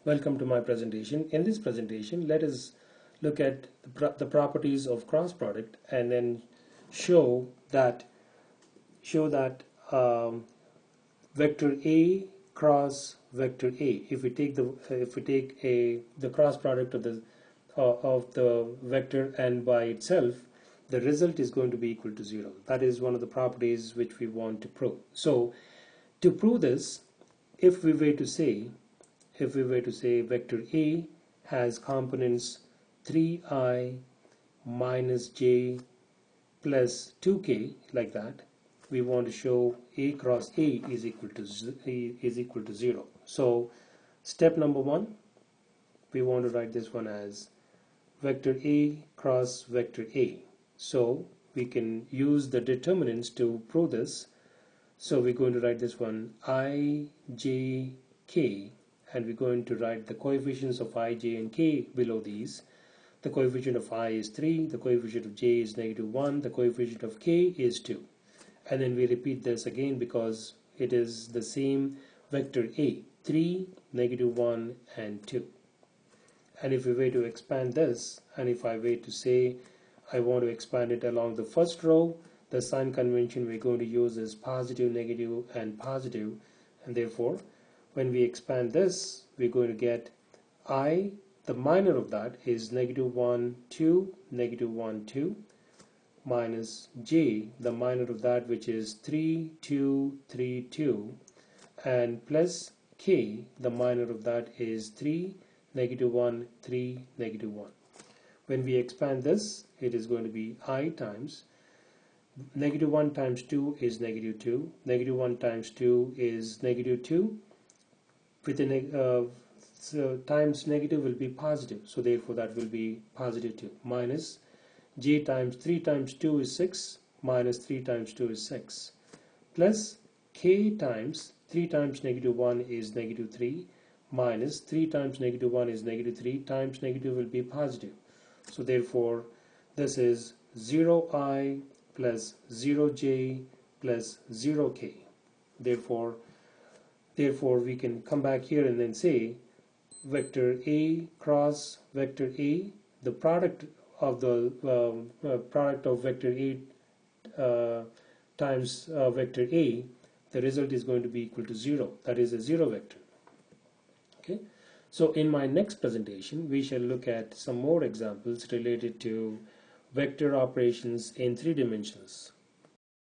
Welcome to my presentation. In this presentation, let us look at the properties of cross product and then show that vector A cross vector A. If we take the cross product of the vector and by itself, the result is going to be equal to 0. That is one of the properties which we want to prove. So to prove this, if we were to say vector A has components 3i minus j plus 2k, like that, we want to show A cross A is equal to 0. So step number 1, we want to write this one as vector A cross vector A. So we can use the determinants to prove this. So we're going to write this one I, j, k, and we're going to write the coefficients of I, j, and k below these. The coefficient of I is 3, the coefficient of j is -1, the coefficient of k is 2. And then we repeat this again because it is the same vector A, 3, -1, and 2. And if we were to expand this, and if I were to say I want to expand it along the first row, the sign convention we're going to use is positive, negative, and positive, and therefore when we expand this, we're going to get I, the minor of that is -1, 2, -1, 2, minus j, the minor of that which is 3, 2, 3, 2, and plus k, the minor of that is 3, -1, 3, -1. When we expand this, it is going to be I times -1 times 2 is -2, -1 times 2 is -2, with the so times negative will be positive, so therefore that will be positive 2, minus j times 3 times 2 is 6, minus 3 times 2 is 6, plus k times 3 times -1 is -3, minus 3 times -1 is -3, times negative will be positive. So therefore this is 0i plus 0j plus 0k. Therefore we can come back here and then say vector A cross vector A, the product of vector A times vector A, the result is going to be equal to 0. That is a 0 vector. Okay. So in my next presentation, we shall look at some more examples related to vector operations in 3 dimensions.